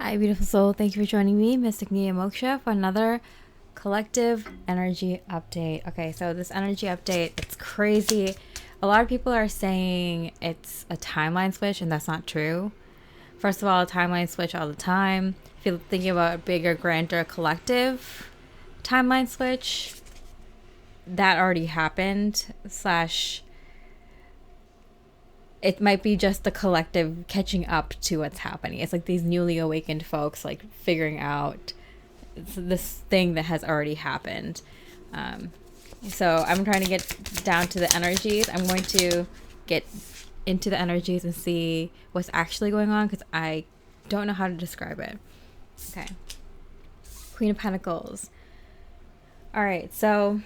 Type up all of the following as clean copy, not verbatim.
Hi, beautiful soul. Thank you for joining me, Mystic Mia Moksha, for another collective energy update. Okay, so this energy update, it's crazy. A lot of people are saying it's a timeline switch, and that's not true. First of all, a timeline switch all the time. If you're thinking about a bigger, grander collective timeline switch, that already happened, slash it might be just the collective catching up to what's happening. It's like these newly awakened folks like figuring out this thing that has already happened. So I'm trying to get down to the energies. I'm going to get into the energies and see what's actually going on because I don't know how to describe it. Okay. Queen of Pentacles. All right, so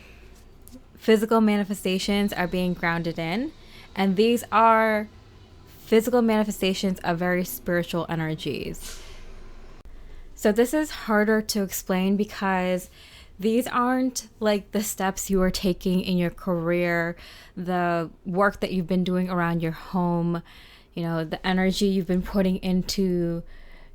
physical manifestations are being grounded in, and these are physical manifestations of very spiritual energies. So this is harder to explain because these aren't like the steps you are taking in your career, the work that you've been doing around your home, you know, the energy you've been putting into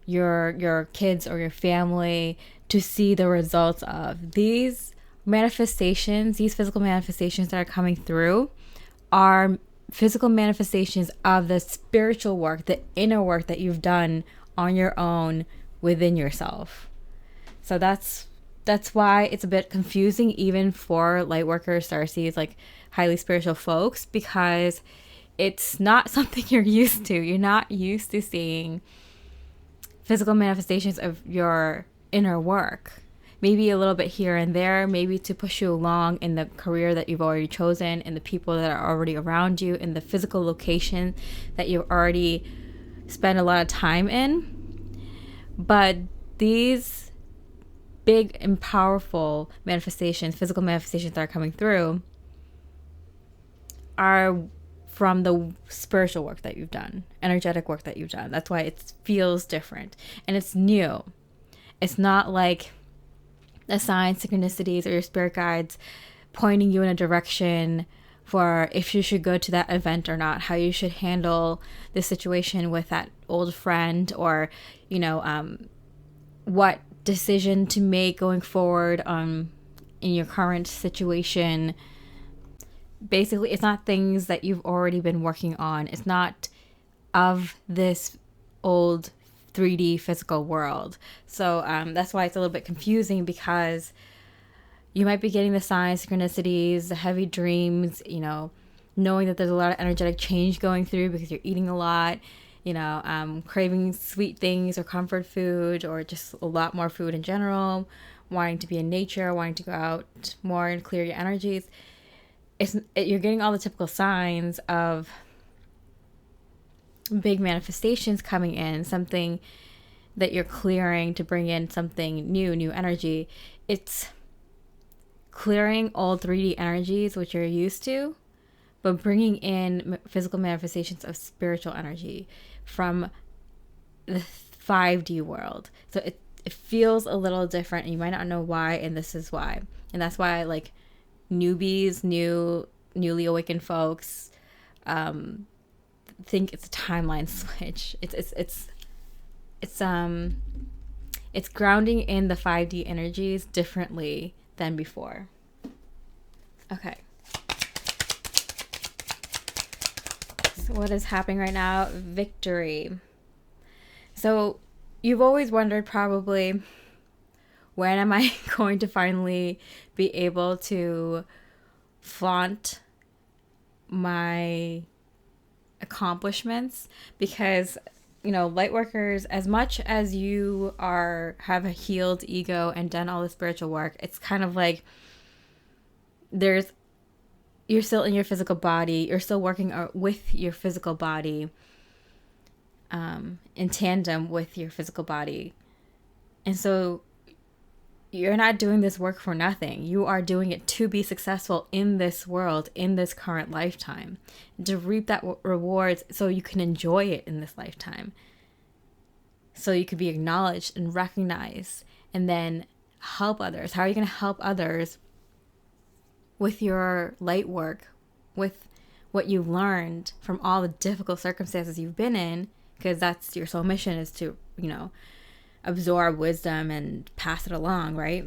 your kids or your family to see the results of. These manifestations, these physical manifestations that are coming through are physical manifestations of the spiritual work, the inner work that you've done on your own within yourself. So that's why it's a bit confusing even for Lightworkers, Starseeds, like highly spiritual folks, because it's not something you're used to. You're not used to seeing physical manifestations of your inner work. Maybe a little bit here and there, maybe to push you along in the career that you've already chosen, in the people that are already around you, in the physical location that you've already spent a lot of time in. But these big and powerful manifestations, physical manifestations that are coming through, are from the spiritual work that you've done, energetic work that you've done. That's why it feels different and it's new. It's not like the signs, synchronicities, or your spirit guides pointing you in a direction for if you should go to that event or not, how you should handle the situation with that old friend, or, you know, what decision to make going forward in your current situation. Basically, it's not things that you've already been working on. It's not of this old 3D physical world. So that's why it's a little bit confusing, because you might be getting the signs, synchronicities, the heavy dreams, you know, knowing that there's a lot of energetic change going through because you're eating a lot, you know, craving sweet things or comfort food, or just a lot more food in general, wanting to be in nature, wanting to go out more and clear your energies. You're getting all the typical signs of big manifestations coming in, something that you're clearing to bring in something new energy. It's clearing old 3D energies, which you're used to, but bringing in physical manifestations of spiritual energy from the 5D world. So it feels a little different, and you might not know why, and this is why. And that's why, like, newbies, newly awakened folks, think it's a timeline switch. It's grounding in the 5D energies differently than before. Okay. So what is happening right now? Victory. So you've always wondered probably, when am I going to finally be able to flaunt my accomplishments? Because, you know, Lightworkers, as much as you have a healed ego and done all the spiritual work, it's kind of like you're still in your physical body, you're still working with your physical body, in tandem with your physical body. And so you're not doing this work for nothing. You are doing it to be successful in this world, in this current lifetime, to reap that rewards so you can enjoy it in this lifetime. So you could be acknowledged and recognized, and then help others. How are you going to help others? With your light work, with what you've learned from all the difficult circumstances you've been in, because that's your soul mission, is to, you know, absorb wisdom and pass it along, right?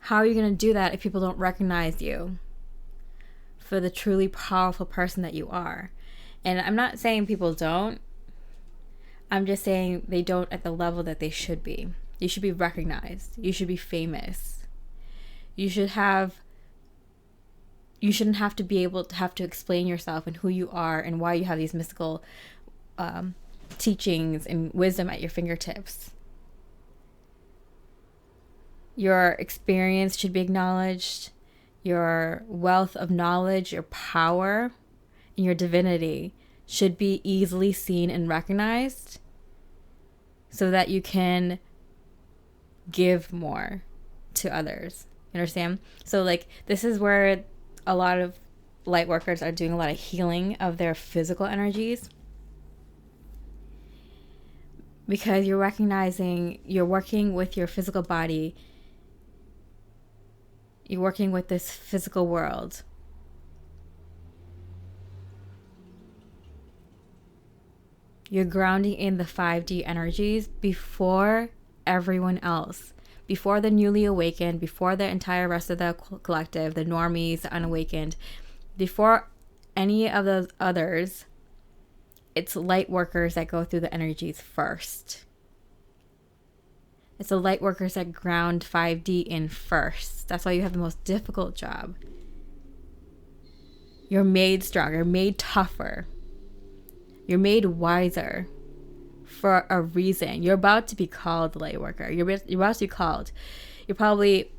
How are you going to do that if people don't recognize you for the truly powerful person that you are? And I'm not saying people don't. I'm just saying they don't at the level that they should be. You should be recognized. You should be famous. You shouldn't have to be able to have to explain yourself and who you are and why you have these mystical teachings and wisdom at your fingertips. Your experience should be acknowledged. Your wealth of knowledge, your power, and your divinity should be easily seen and recognized so that you can give more to others. You understand? So like this is where a lot of light workers are doing a lot of healing of their physical energies, because you're recognizing you're working with your physical body. You're working with this physical world. You're grounding in the 5D energies before everyone else, before the newly awakened, before the entire rest of the collective, the normies, the unawakened, before any of those others. It's light workers that go through the energies first. It's the light workers that ground 5D in first. That's why you have the most difficult job. You're made stronger, you're made tougher. You're made wiser for a reason. You're about to be called light worker. You're about to be called. You're probably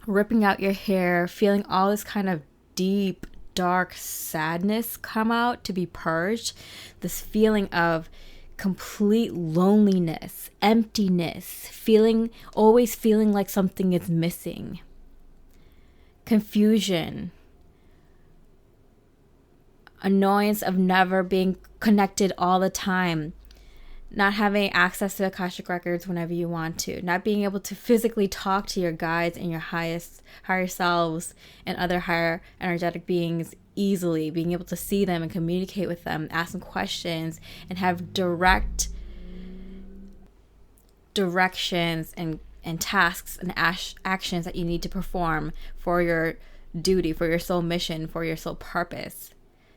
ripping out your hair, feeling all this kind of deep, dark sadness come out to be purged. This feeling of complete loneliness, emptiness, always feeling like something is missing. Confusion. Annoyance of never being connected all the time. Not having access to Akashic records whenever you want to. Not being able to physically talk to your guides and your higher selves and other higher energetic beings easily. Being able to see them and communicate with them, ask them questions, and have directions and tasks and actions that you need to perform for your duty, for your soul mission, for your soul purpose.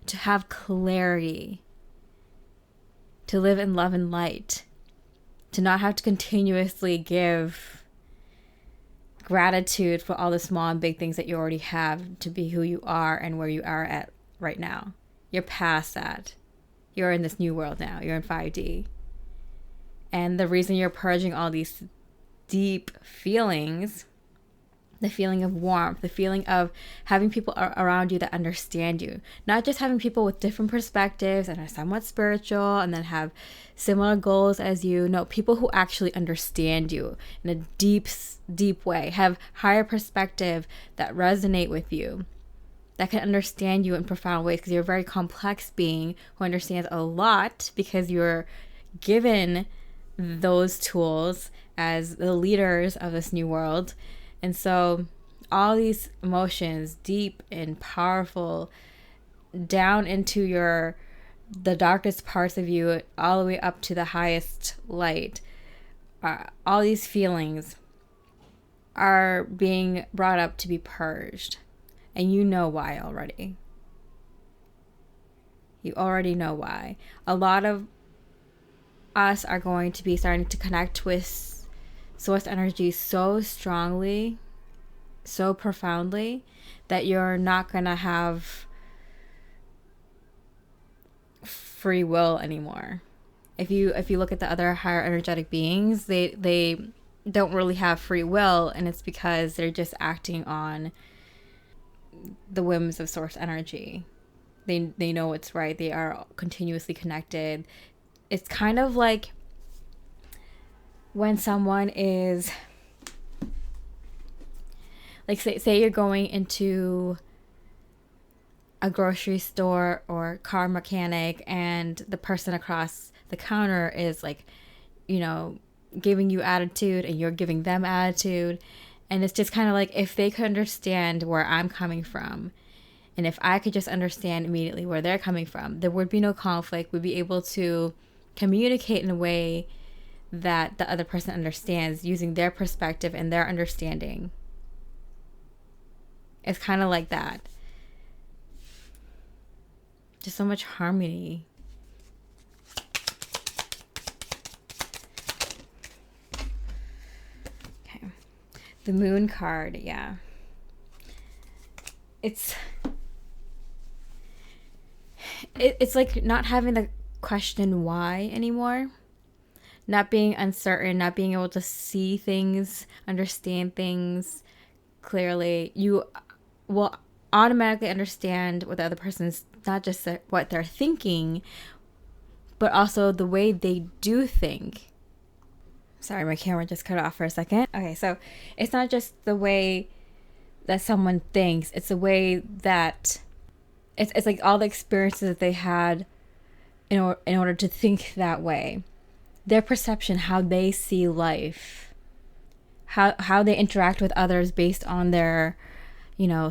To have clarity. To live in love and light. To not have to continuously give gratitude for all the small and big things that you already have, to be who you are and where you are at right now. You're past that. You're in this new world now. You're in 5D. And the reason you're purging all these deep feelings, the feeling of warmth, the feeling of having people around you that understand you. Not just having people with different perspectives and are somewhat spiritual and then have similar goals as you. No, people who actually understand you in a deep, deep way, have higher perspective that resonate with you, that can understand you in profound ways, because you're a very complex being who understands a lot because you're given those tools as the leaders of this new world. And so all these emotions, deep and powerful, down into the darkest parts of you, all the way up to the highest light, all these feelings are being brought up to be purged. And you know why already. You already know why. A lot of us are going to be starting to connect with source energy so strongly, so profoundly, that you're not going to have free will anymore. If you look at the other higher energetic beings, they don't really have free will, and it's because they're just acting on the whims of source energy. They know what's right. They are continuously connected. It's kind of like when someone is, like, say you're going into a grocery store or car mechanic, and the person across the counter is like, giving you attitude and you're giving them attitude. And it's just kind of like, if they could understand where I'm coming from, and if I could just understand immediately where they're coming from, there would be no conflict. We'd be able to communicate in a way that the other person understands using their perspective and their understanding. It's kind of like that. Just so much harmony. Okay. The Moon card, yeah. It's like not having to question why anymore. Not being uncertain, not being able to see things, understand things clearly. You will automatically understand what the other person's, not just what they're thinking, but also the way they do think. Sorry, my camera just cut off for a second. Okay, so it's not just the way that someone thinks, it's the way that it's like all the experiences that they had in order to think that way. Their perception, how they see life, how they interact with others based on their,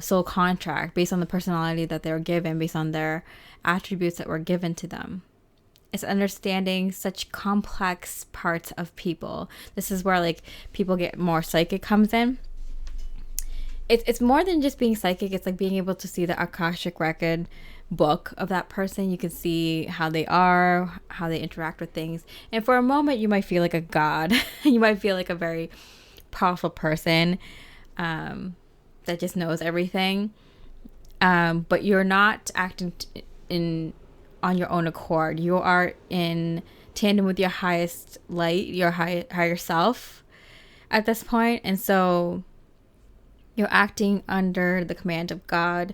soul contract, based on the personality that they were given, based on their attributes that were given to them. It's understanding such complex parts of people. This is where like people get more psychic comes in. It's more than just being psychic. It's like being able to see the Akashic record book of that person. You can see how they are, how they interact with things. And for a moment, you might feel like a god. You might feel like a very powerful person that just knows everything. But you're not acting on your own accord. You are in tandem with your highest light, your higher self at this point. And so you're acting under the command of God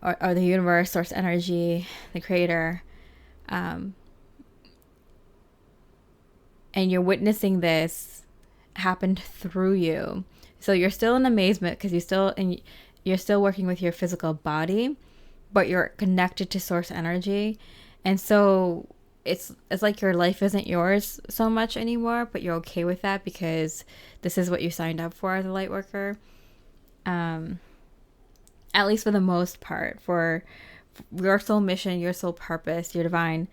or the universe, source energy, the creator. And you're witnessing this happen through you. So you're still in amazement because you're still working with your physical body, but you're connected to source energy. And so it's like your life isn't yours so much anymore, but you're okay with that because this is what you signed up for as a light worker. At least for the most part, for your soul mission, your soul purpose, your divine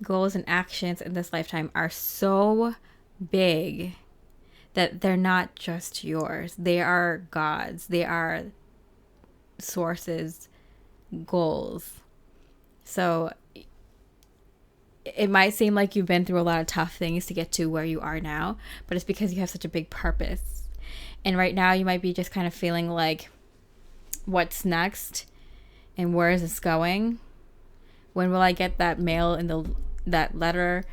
goals and actions in this lifetime are so big that they're not just yours. They are God's. They are Source's goals. So it might seem like you've been through a lot of tough things to get to where you are now, but it's because you have such a big purpose. And right now you might be just kind of feeling like, what's next? And where is this going? When will I get that that letter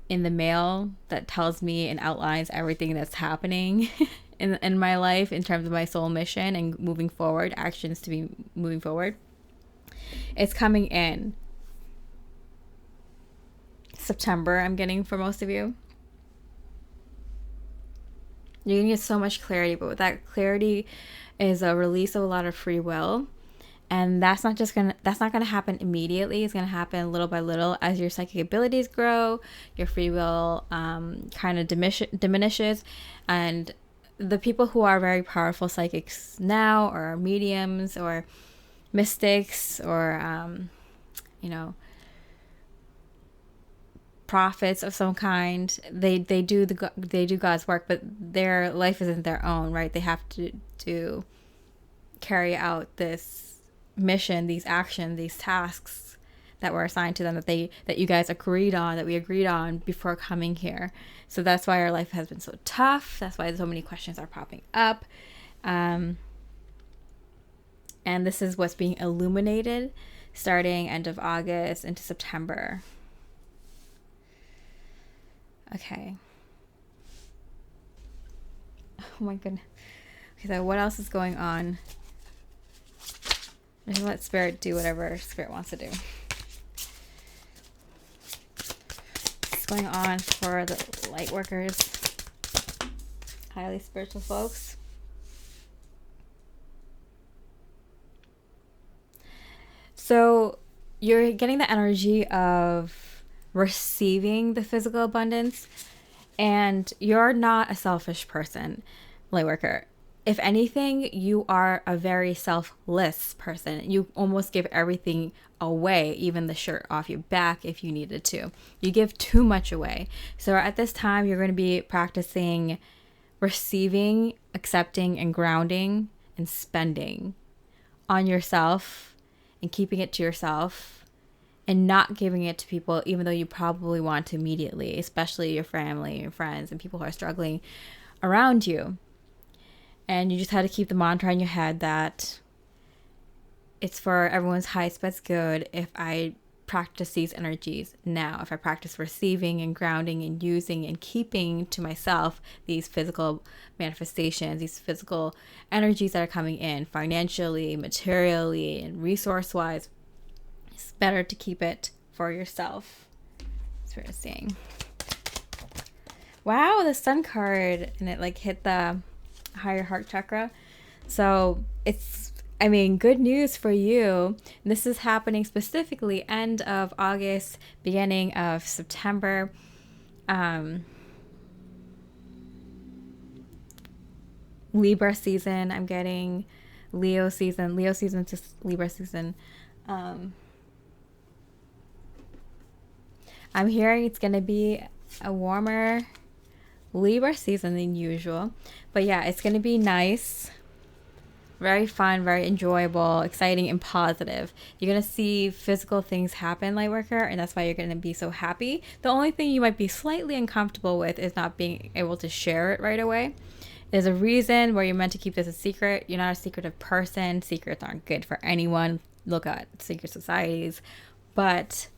in the mail that tells me and outlines everything that's happening in my life in terms of my soul mission and moving forward, actions to be moving forward? It's coming in September, I'm getting for most of you. You're going to get so much clarity, but with that clarity is a release of a lot of free will. And that's not going to happen immediately. It's going to happen little by little as your psychic abilities grow, your free will kind of diminishes. And the people who are very powerful psychics now, or mediums, or mystics, or, prophets of some kind, they do God's work, but their life isn't their own, right? They have to carry out this mission, these actions, these tasks that were assigned to them, that you guys agreed on, that we agreed on before coming here. So that's why our life has been so tough. That's why so many questions are popping up. And this is what's being illuminated starting end of August into September. Okay. Oh my goodness. Okay, so what else is going on? Just let Spirit do whatever Spirit wants to do. What's going on for the light workers? Highly spiritual folks. So you're getting the energy of receiving the physical abundance, and you're not a selfish person, light worker. if anything, you are a very selfless person. You almost give everything away, even the shirt off your back if you needed to. You give too much away. So at this time, you're going to be practicing receiving, accepting, and grounding and spending on yourself and keeping it to yourself and not giving it to people, even though you probably want to immediately, especially your family, your friends, and people who are struggling around you. And you just had to keep the mantra in your head that it's for everyone's highest best good if I practice these energies now. If I practice receiving and grounding and using and keeping to myself these physical manifestations, these physical energies that are coming in financially, materially, and resource-wise, it's better to keep it for yourself. That's what I'm saying. Wow, the Sun card, and it like hit the higher heart chakra. So it's, I mean, good news for you. This is happening specifically end of August, beginning of September. Libra season, I'm getting Leo season to Libra season. I'm hearing it's going to be a warmer Libra season than usual. But yeah, it's going to be nice. Very fun, very enjoyable, exciting, and positive. You're going to see physical things happen, Lightworker, and that's why you're going to be so happy. The only thing you might be slightly uncomfortable with is not being able to share it right away. There's a reason where you're meant to keep this a secret. You're not a secretive person. Secrets aren't good for anyone. Look at secret societies. But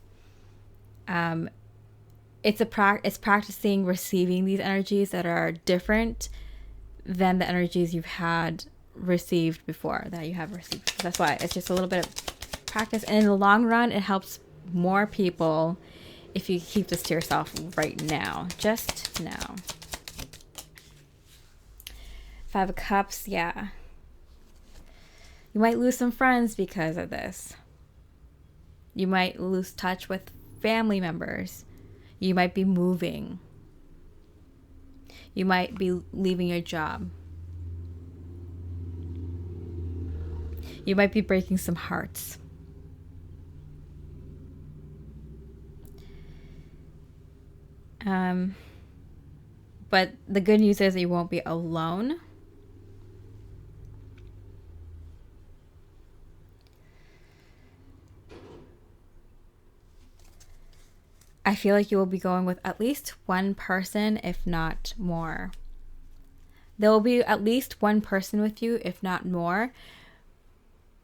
it's practicing receiving these energies that are different than the energies you've had received before, that you have received. So that's why it's just a little bit of practice. And in the long run, it helps more people if you keep this to yourself right now. Just now. Five of Cups, yeah. You might lose some friends because of this. You might lose touch with family members. You might be moving. You might be leaving your job. You might be breaking some hearts. But the good news is you won't be alone. I feel like you will be going with at least one person, if not more. There will be at least one person with you, if not more,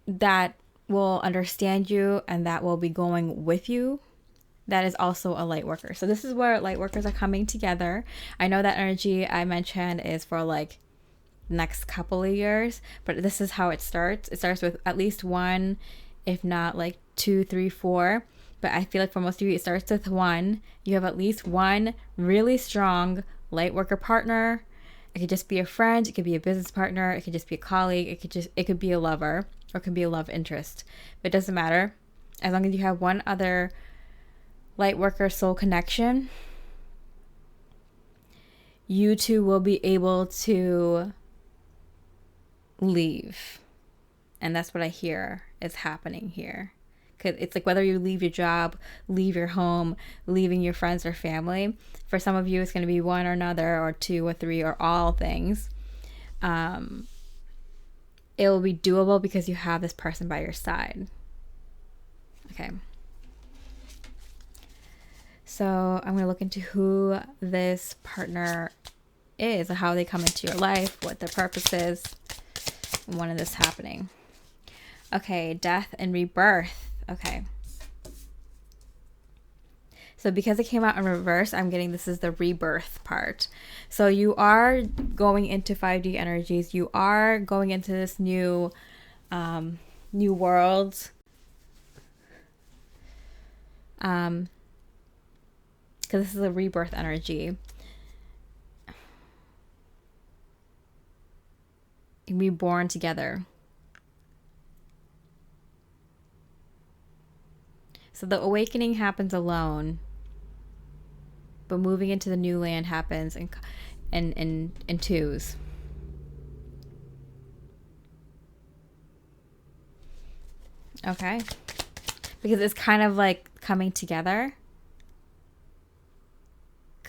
that will understand you and that will be going with you. That is also a light worker. So this is where light workers are coming together. I know that energy I mentioned is for like next couple of years, but this is how it starts. It starts with at least one, if not like 2, 3, 4. But I feel like for most of you, it starts with one. You have at least one really strong light worker partner. It could just be a friend. It could be a business partner. It could just be a colleague. It could be a lover, or it could be a love interest. But it doesn't matter. As long as you have one other light worker soul connection, you two will be able to leave. And that's what I hear is happening here. It's like whether you leave your job, leave your home, leaving your friends or family. For some of you, it's going to be one or another, or 2 or 3, or all things. It will be doable because you have this person by your side. Okay. So I'm going to look into who this partner is, how they come into your life, what their purpose is, and when is this happening. Okay, death and rebirth. Okay. So because it came out in reverse, I'm getting this is the rebirth part. So you are going into 5D energies. You are going into this new world. Because this is a rebirth energy. You can be born together. So the awakening happens alone, but moving into the new land happens in twos. Okay. Because it's kind of like coming together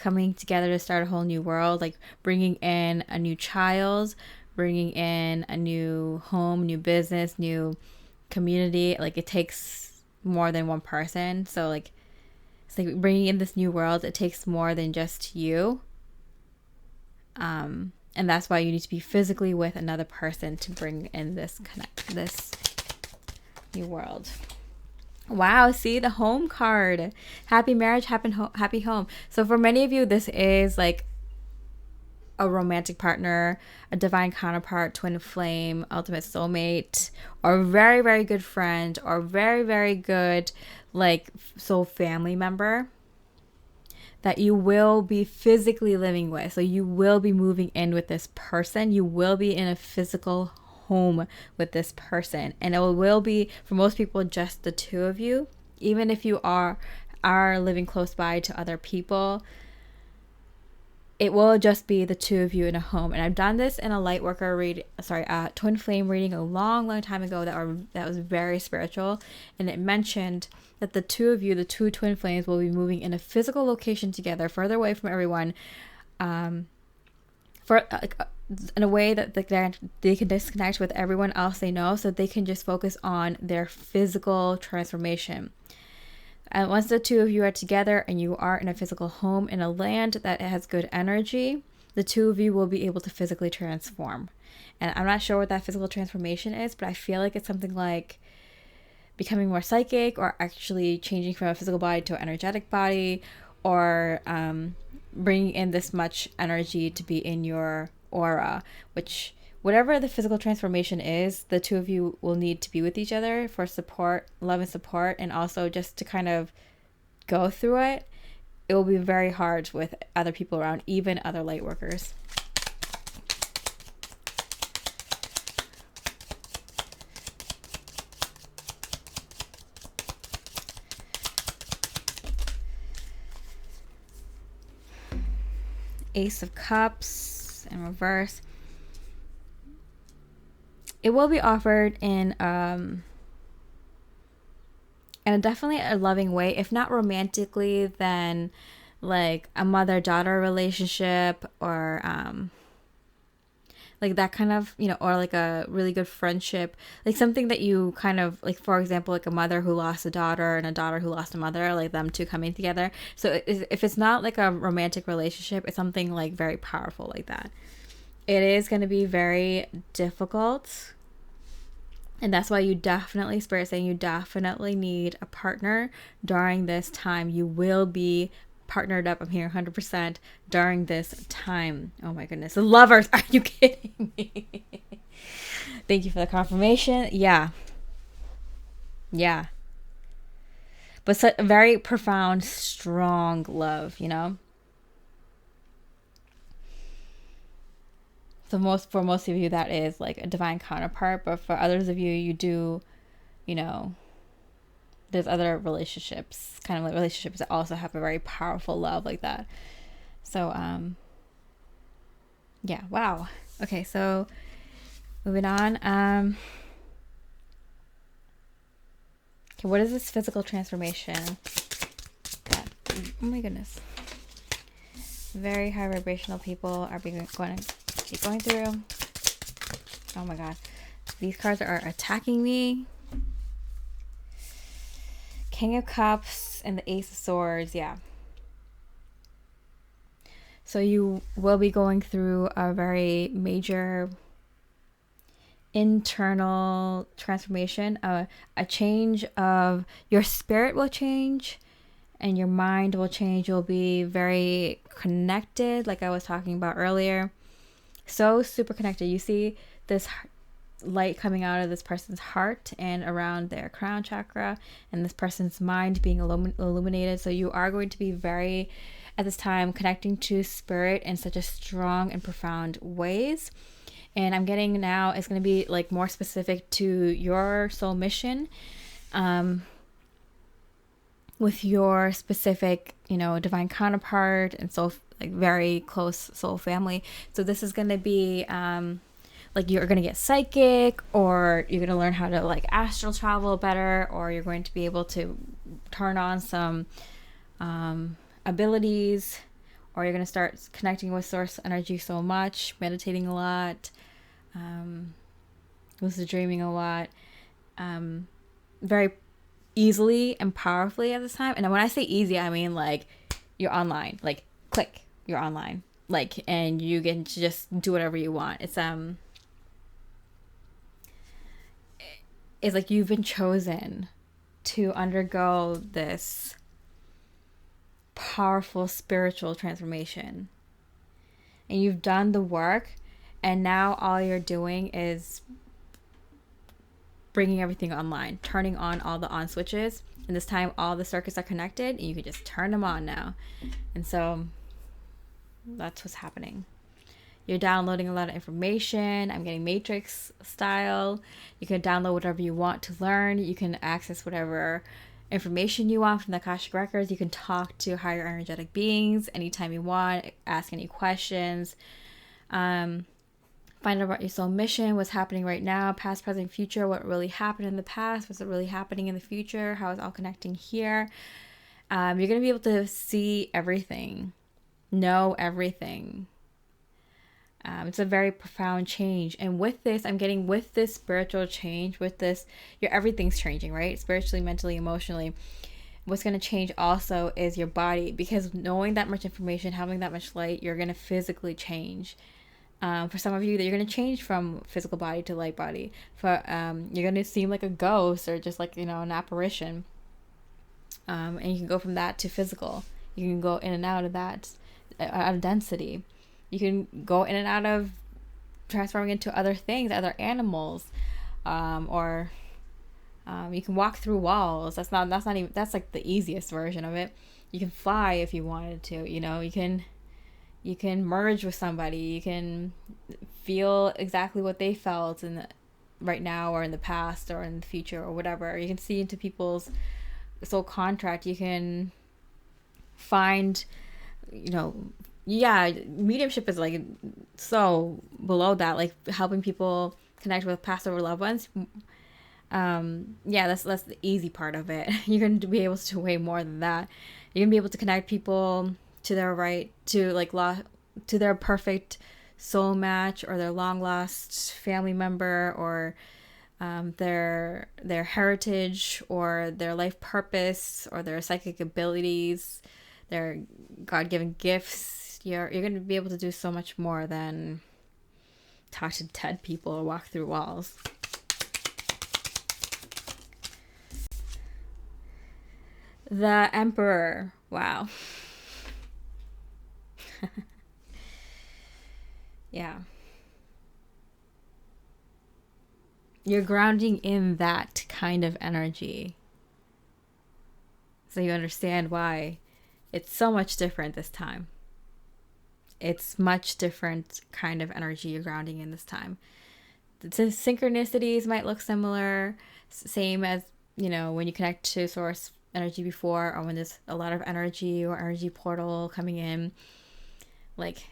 to start a whole new world, like bringing in a new child, bringing in a new home, new business, new community. Like it takes more than one person. So like it's like bringing in this new world, it takes more than just you. And that's why you need to be physically with another person to bring in this new world. Wow, see the home card. Happy marriage, happy home. So for many of you, this is like a romantic partner, a divine counterpart, twin flame, ultimate soulmate, or very, very good friend, or very, very good like soul family member that you will be physically living with. So you will be moving in with this person. You will be in a physical home with this person, and it will be for most people just the two of you. Even if you are living close by to other people, it will just be the two of you in a home. And I've done this in a Lightworker twin flame reading a long time ago that was very spiritual, and it mentioned that the two of you, the two twin flames, will be moving in a physical location together, further away from everyone, in a way that they can disconnect with everyone else they know, so they can just focus on their physical transformation. And once the two of you are together and you are in a physical home in a land that has good energy, the two of you will be able to physically transform. And I'm not sure what that physical transformation is, but I feel like it's something like becoming more psychic, or actually changing from a physical body to an energetic body, or bringing in this much energy to be in your aura, which whatever the physical transformation is, the two of you will need to be with each other for support, love and support, and also just to kind of go through it. It will be very hard with other people around, even other light workers. Ace of Cups in reverse. It will be offered in definitely a loving way, if not romantically, then like a mother-daughter relationship, or like that kind of, or like a really good friendship, like something that you kind of like, for example, like a mother who lost a daughter and a daughter who lost a mother, like them two coming together. So if it's not like a romantic relationship, it's something like very powerful like that. It is going to be very difficult, and that's why you definitely, Spirit saying you definitely need a partner during this time. You will be partnered up, I'm here 100% during this time. Oh my goodness. The lovers, are you kidding me? Thank you for the confirmation. Yeah. But such a very profound, strong love, So for most of you, that is like a divine counterpart, but for others of you, you do, there's other relationships, kind of like relationships that also have a very powerful love like that. So, yeah, wow. Okay, so moving on. Okay, what is this physical transformation? God, oh my goodness. Very high vibrational people are going to keep going through. Oh my God. These cards are attacking me. King of Cups and the Ace of Swords. Yeah. So you will be going through a very major internal transformation. A change of your spirit will change. And your mind will change. You'll be very connected, like I was talking about earlier. So super connected. You see this light coming out of this person's heart and around their crown chakra, and this person's mind being illuminated. So you are going to be very, at this time, connecting to spirit in such a strong and profound ways. And I'm getting now, it's going to be like more specific to your soul mission. With your specific, divine counterpart and soul, like very close soul family. So this is going to be like you're going to get psychic, or you're going to learn how to like astral travel better, or you're going to be able to turn on some abilities, or you're going to start connecting with source energy so much, meditating a lot, lucid dreaming a lot, very easily and powerfully at this time. And when I say easy, I mean like you're online, like click, you're online, like, and you get to just do whatever you want. It's like you've been chosen to undergo this powerful spiritual transformation, and you've done the work, and now all you're doing is bringing everything online, turning on all the on switches, and this time all the circuits are connected and you can just turn them on now. And so that's what's happening. You're downloading a lot of information. I'm getting Matrix style. You can download whatever you want to learn. You can access whatever information you want from the Akashic Records. You can talk to higher energetic beings anytime you want, ask any questions. Find out about your soul mission, what's happening right now, past, present, future, what really happened in the past, what's really happening in the future, how it's all connecting here. You're going to be able to see everything, know everything. It's a very profound change. And with this, I'm getting with this spiritual change, with this, everything's changing, right? Spiritually, mentally, emotionally. What's going to change also is your body, because knowing that much information, having that much light, you're going to physically change. For some of you, that you're going to change from physical body to light body. For you're going to seem like a ghost, or just like, an apparition. And you can go from that to physical. You can go in and out of that, out of density. You can go in and out of transforming into other things, other animals, or you can walk through walls. That's like the easiest version of it. You can fly if you wanted to. You can merge with somebody. You can feel exactly what they felt right now, or in the past, or in the future, or whatever. You can see into people's soul contract. You can find, mediumship is like so below that, like helping people connect with past over loved ones. That's the easy part of it. You're going to be able to do way more than that. You're going to be able to connect people to their to their perfect soul match, or their long lost family member, or their heritage, or their life purpose, or their psychic abilities, their God-given gifts. You're going to be able to do so much more than talk to dead people or walk through walls. The Emperor. Wow. Yeah. You're grounding in that kind of energy. So you understand why it's so much different this time. It's much different kind of energy you're grounding in this time. The synchronicities might look similar, same as, when you connect to source energy before, or when there's a lot of energy or energy portal coming in. Like,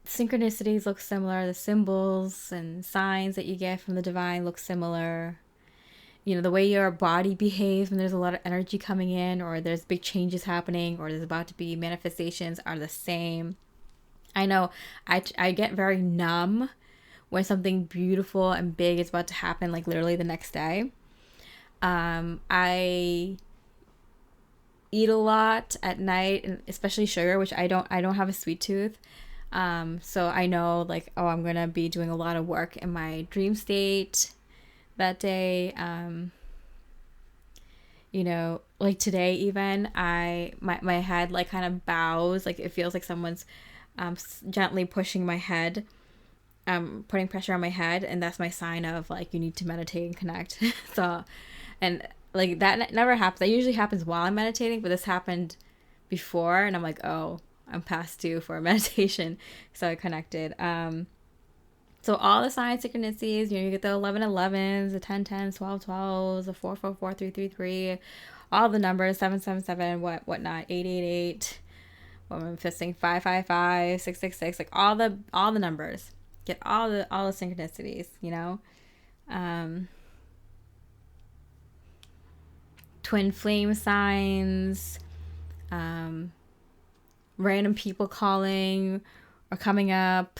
synchronicities look similar. The symbols and signs that you get from the divine look similar. The way your body behaves when there's a lot of energy coming in, or there's big changes happening, or there's about to be manifestations, are the same. I know I get very numb when something beautiful and big is about to happen, like literally the next day. I eat a lot at night, and especially sugar, which I don't have a sweet tooth. So I know, like, I'm gonna be doing a lot of work in my dream state that day. Like today even, my head like kind of bows, like it feels like someone's gently pushing my head, putting pressure on my head, and that's my sign of like, you need to meditate and connect. So, and like that never happens. That usually happens while I'm meditating, but this happened before, and I'm like, oh, I'm past due for a meditation. So I connected. So all the sign synchronicities, you get the 1111s, the 1010s, 1212s, the 444, 333, all the numbers, 777, whatnot, 888, what am I missing, 555, 666, like all the numbers. Get all the synchronicities, you know. Twin flame signs, random people calling or coming up,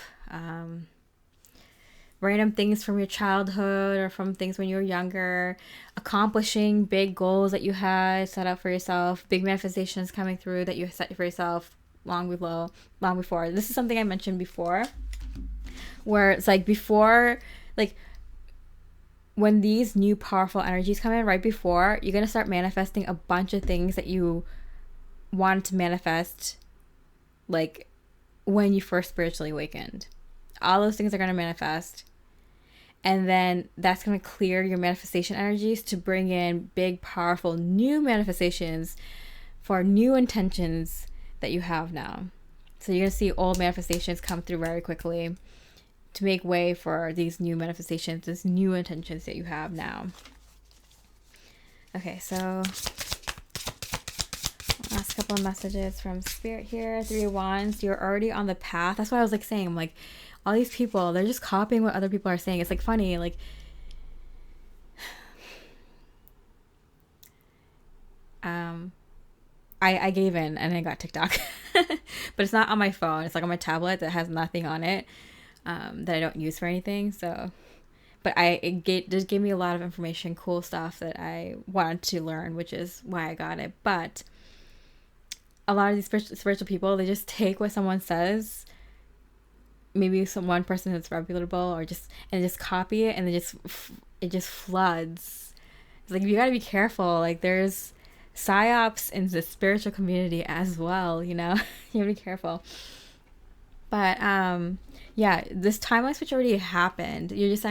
random things from your childhood or from things when you were younger, accomplishing big goals that you had set up for yourself, big manifestations coming through that you set for yourself long before. This is something I mentioned before, where it's like before, like when these new powerful energies come in right before, you're going to start manifesting a bunch of things that you wanted to manifest, like when you first spiritually awakened. All those things are going to manifest. And then that's going to clear your manifestation energies to bring in big, powerful new manifestations for new intentions that you have now. So you're going to see old manifestations come through very quickly to make way for these new manifestations, these new intentions that you have now. Okay, so last couple of messages from Spirit here. 3 of Wands, you're already on the path. That's why I was like saying, I'm like, all these people, they're just copying what other people are saying. It's like funny, like I gave in and I got TikTok. But it's not on my phone. It's like on my tablet that has nothing on it. That I don't use for anything. So, but just gave me a lot of information, cool stuff that I wanted to learn, which is why I got it. But a lot of these spiritual people, they just take what someone says, maybe one person that's reputable, and just copy it, and it just floods. It's like, you got to be careful. Like, there's psyops in the spiritual community as well, you know. You have to be careful. But yeah, this timeline switch already happened. You're just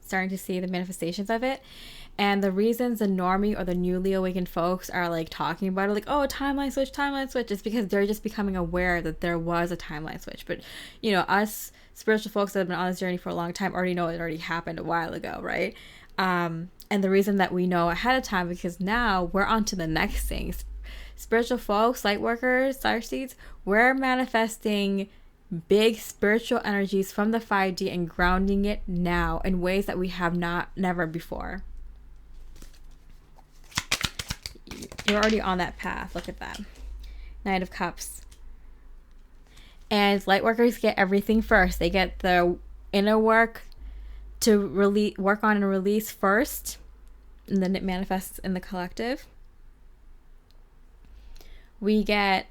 starting to see the manifestations of it. And the reasons the normie or the newly awakened folks are like talking about it, like, oh, timeline switch, is because they're just becoming aware that there was a timeline switch. But, you know, us spiritual folks that have been on this journey for a long time already know it already happened a while ago, right? And the reason that we know ahead of time, because now we're on to the next thing. Spiritual folks, Lightworkers, Starseeds, we're manifesting big spiritual energies from the 5D and grounding it now in ways that we have never before. You're already on that path. Look at that. Knight of Cups. And Lightworkers get everything first. They get the inner work to work on and release first, and then it manifests in the collective. We get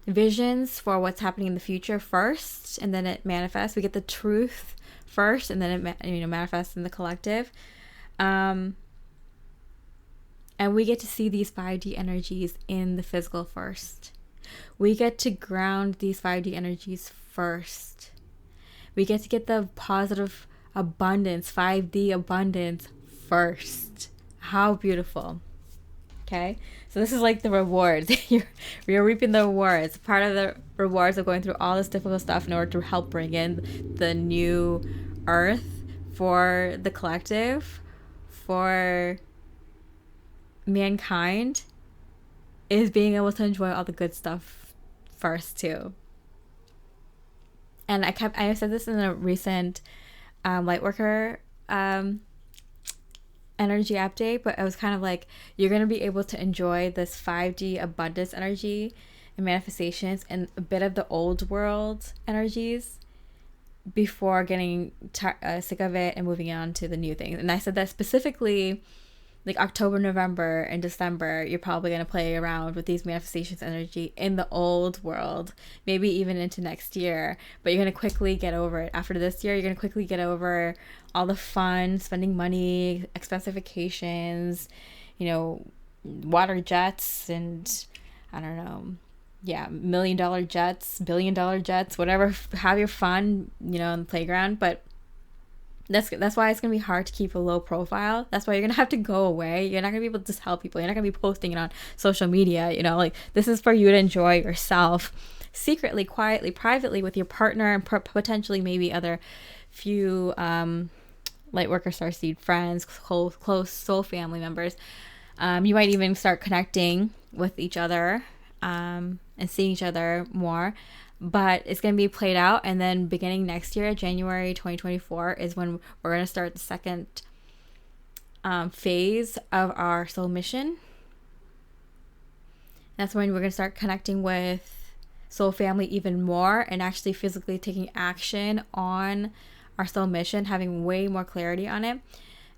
visions for what's happening in the future first, and then it manifests. We get the truth first, and then it manifests in the collective. And we get to see these 5D energies in the physical first. We get to ground these 5D energies first. We get to get the positive abundance, 5D abundance first. How beautiful. Okay, so this is like the rewards. You're reaping the rewards. Part of the rewards of going through all this difficult stuff in order to help bring in the new earth for the collective, for mankind, is being able to enjoy all the good stuff first too. And I said this in a recent Lightworker energy update, but I was kind of like, you're going to be able to enjoy this 5D abundance energy and manifestations and a bit of the old world energies before getting sick of it and moving on to the new things. And I said that specifically, like October, November, and December, you're probably going to play around with these manifestations energy in the old world, maybe even into next year, but you're going to quickly get over it. After this year, you're going to quickly get over all the fun, spending money, expensive vacations, you know, water jets, and I don't know, yeah, $1 million jets, $1 billion jets, whatever, have your fun, you know, on the playground. But that's why it's going to be hard to keep a low profile. That's why you're going to have to go away. You're not going to be able to tell people. You're not going to be posting it on social media. You know, like, this is for you to enjoy yourself secretly, quietly, privately with your partner and potentially maybe other few Lightworker Starseed friends, close soul family members. You might even start connecting with each other and seeing each other more. But it's going to be played out, and then beginning next year, January 2024, is when we're going to start the second phase of our soul mission. That's when we're going to start connecting with soul family even more, and actually physically taking action on our soul mission, having way more clarity on it.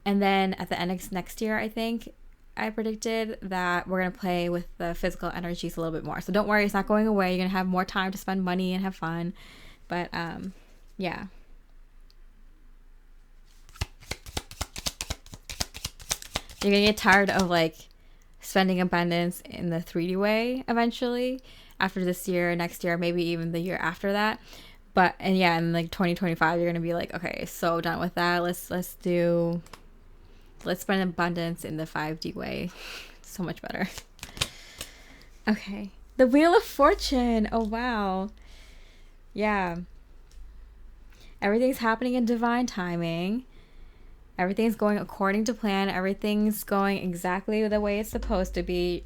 And then at the end of next year, I think I predicted that we're going to play with the physical energies a little bit more. So don't worry, it's not going away. You're going to have more time to spend money and have fun. But yeah. You're going to get tired of like spending abundance in the 3D way eventually after this year, next year, maybe even the year after that. But, and yeah, in like 2025, you're going to be like, okay, so done with that. Let's spend abundance in the 5D way. So much better. Okay. The Wheel of Fortune. Oh, wow. Yeah. Everything's happening in divine timing. Everything's going according to plan. Everything's going exactly the way it's supposed to be.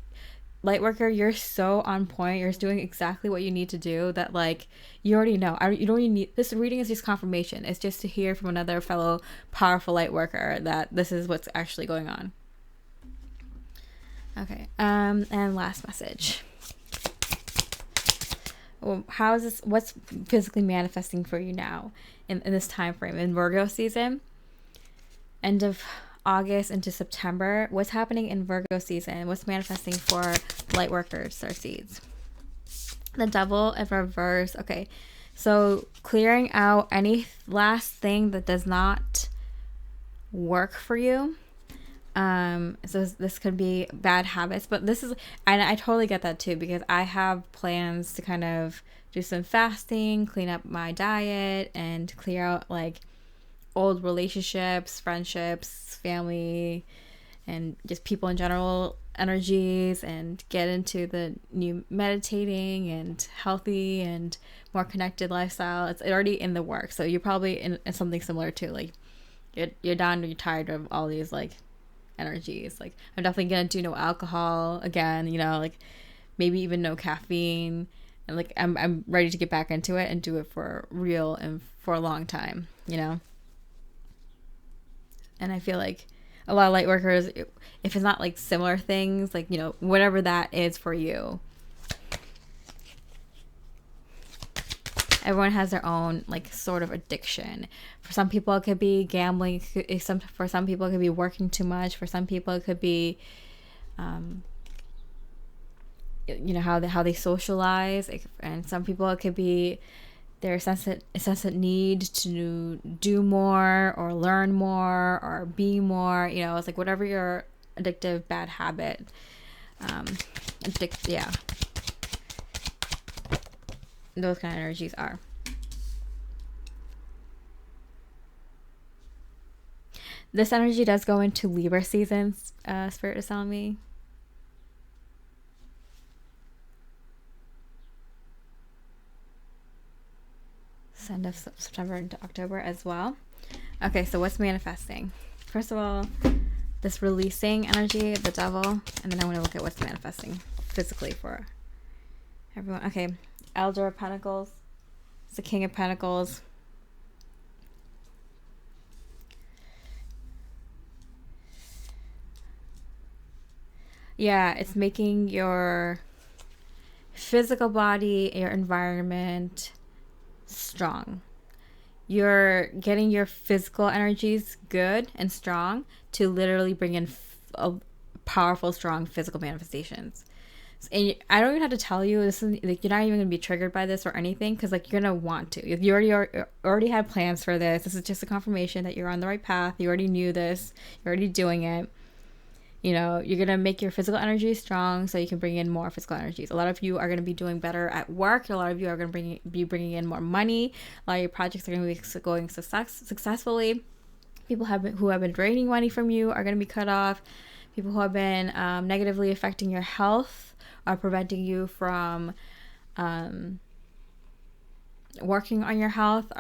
Lightworker, you're so on point. You're doing exactly what you need to do, that like you already know. You don't even need this reading. Is just confirmation. It's just to hear from another fellow powerful Lightworker that this is what's actually going on. Okay. And last message. How is this? What's physically manifesting for you now in this time frame in Virgo season? End of August into September. What's happening in Virgo season? What's manifesting for Lightworkers, Starseeds? The Devil in reverse. Okay, so clearing out any last thing that does not work for you. So this could be bad habits, but this is, and I totally get that too, because I have plans to kind of do some fasting, clean up my diet, and clear out like old relationships, friendships, family, and just people in general energies, and get into the new meditating and healthy and more connected lifestyle. It's already in the work, so you're probably in something similar too. Like you're done, you're tired of all these like energies. Like I'm definitely gonna do no alcohol again, you know, like maybe even no caffeine, and like I'm ready to get back into it and do it for real and for a long time, you know. And I feel like a lot of light workers, if it's not like similar things, like, you know, whatever that is for you, everyone has their own like sort of addiction. For some people it could be gambling, for some people it could be working too much, for some people it could be you know, how they socialize, and some people it could be their sense of need to do more or learn more or be more, you know. It's like whatever your addictive bad habit, yeah, those kind of energies are. This energy does go into Libra seasons, Spirit is telling me. End of September into October as well. Okay, so what's manifesting? First of all, this releasing energy of the Devil, and then I want to look at what's manifesting physically for everyone. Okay, Elder of Pentacles. It's the King of Pentacles. Yeah, it's making your physical body, your environment strong. You're getting your physical energies good and strong to literally bring in powerful, strong physical manifestations. And I don't even have to tell you this is like, you're not even gonna be triggered by this or anything, because like you're gonna want to. You already had plans for this. This is just a confirmation that you're on the right path. You already knew this. You're already doing it. You know, you're going to make your physical energy strong so you can bring in more physical energies. A lot of you are going to be doing better at work. A lot of you are going to be bringing in more money. A lot of your projects are going to be going successfully. People who have been draining money from you are going to be cut off. People who have been negatively affecting your health are preventing you from working on your health.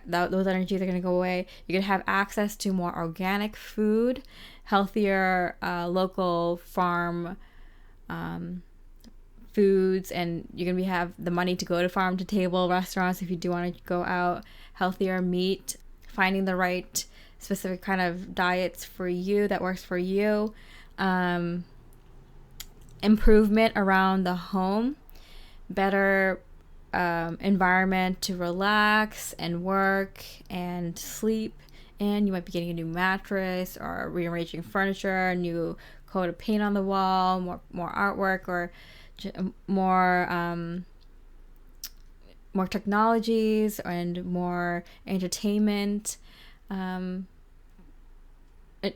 Those energies are going to go away. You're going to have access to more organic food, healthier local farm foods, and you're gonna have the money to go to farm to table restaurants if you do want to go out, healthier meat, finding the right specific kind of diets for you that works for you, improvement around the home, better environment to relax and work and sleep. And you might be getting a new mattress or rearranging furniture, a new coat of paint on the wall, more artwork, or more technologies and more entertainment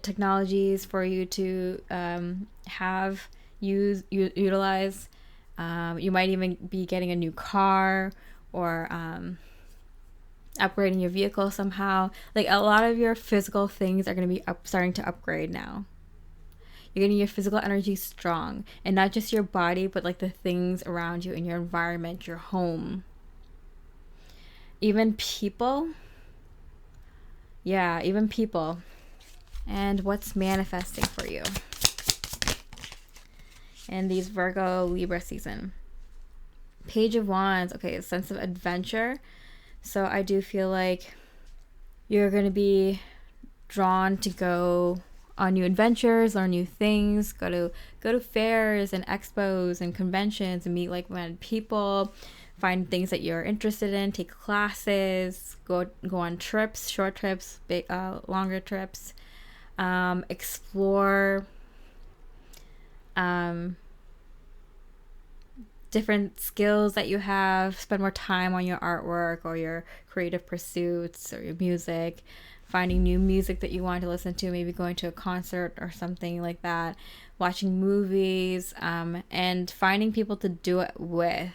technologies for you to utilize. You might even be getting a new car, or upgrading your vehicle somehow. Like, a lot of your physical things are going to be starting to upgrade now. You're getting your physical energy strong, and not just your body, but like the things around you in your environment, your home, even people. Yeah, even people. And what's manifesting for you in these Virgo Libra season? Page of Wands. Okay, a sense of adventure. So I do feel like you're going to be drawn to go on new adventures, learn new things, go to fairs and expos and conventions and meet like-minded people, find things that you're interested in, take classes, go on trips, short trips, big longer trips, explore different skills that you have, spend more time on your artwork or your creative pursuits or your music, finding new music that you want to listen to, maybe going to a concert or something like that, watching movies, and finding people to do it with.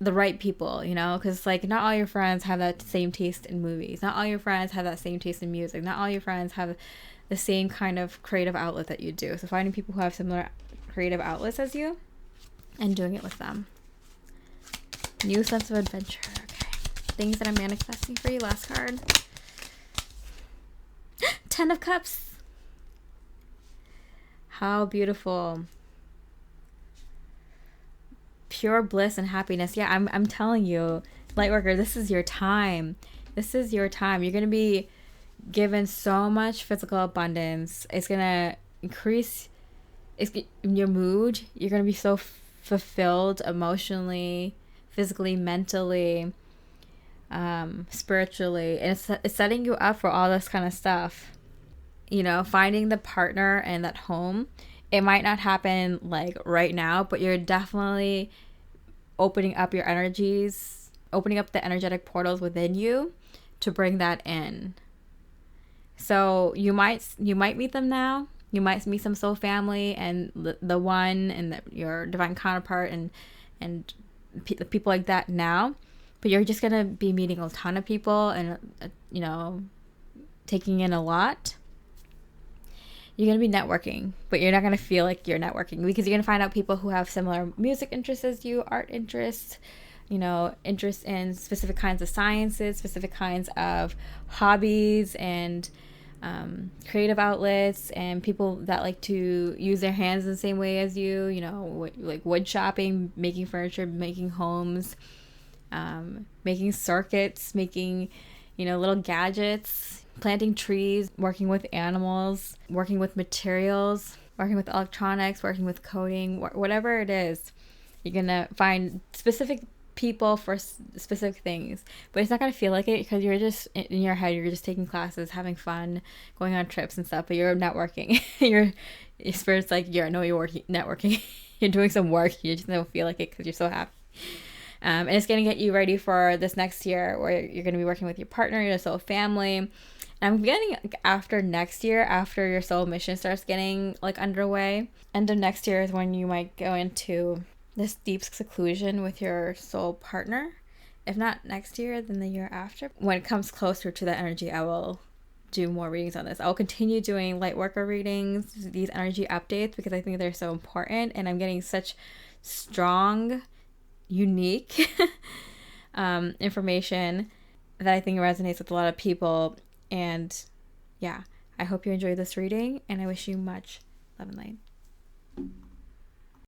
The right people, you know, because like not all your friends have that same taste in movies. Not all your friends have that same taste in music. Not all your friends have the same kind of creative outlet that you do. So finding people who have similar creative outlets as you and doing it with them. New sense of adventure. Okay. Things that I'm manifesting for you. Last card. 10 of Cups. How beautiful. Pure bliss and happiness. Yeah, I'm telling you, Lightworker, this is your time. This is your time. You're going to be given so much physical abundance. It's going to increase your mood. You're going to be so fulfilled emotionally, physically, mentally, spiritually. And it's setting you up for all this kind of stuff. You know, finding the partner and that home. It might not happen like right now, but you're definitely opening up your energies, opening up the energetic portals within you to bring that in. So you might meet them now. You might meet some soul family and the one and your divine counterpart and people like that now. But you're just gonna be meeting a ton of people and you know, taking in a lot. You're going to be networking, but you're not going to feel like you're networking because you're going to find out people who have similar music interests as you, art interests, you know, interest in specific kinds of sciences, specific kinds of hobbies and creative outlets, and people that like to use their hands the same way as you know, like wood shopping, making furniture, making homes, making circuits, making, you know, little gadgets, planting trees, working with animals, working with materials, working with electronics, working with coding, whatever it is. You're going to find specific people for specific things, but it's not going to feel like it because you're just in your head, you're just taking classes, having fun, going on trips and stuff, but you're networking. your spirit's like, you're networking. You're doing some work. You just don't feel like it because you're so happy. And it's going to get you ready for this next year where you're going to be working with your partner, your soul family. And I'm getting after next year, after your soul mission starts getting like underway, end of next year is when you might go into this deep seclusion with your soul partner. If not next year, then the year after. When it comes closer to that energy, I will do more readings on this. I'll continue doing Lightworker readings, these energy updates, because I think they're so important. And I'm getting such strong, unique information that I think resonates with a lot of people. And yeah, I hope you enjoyed this reading, and I wish you much love and light.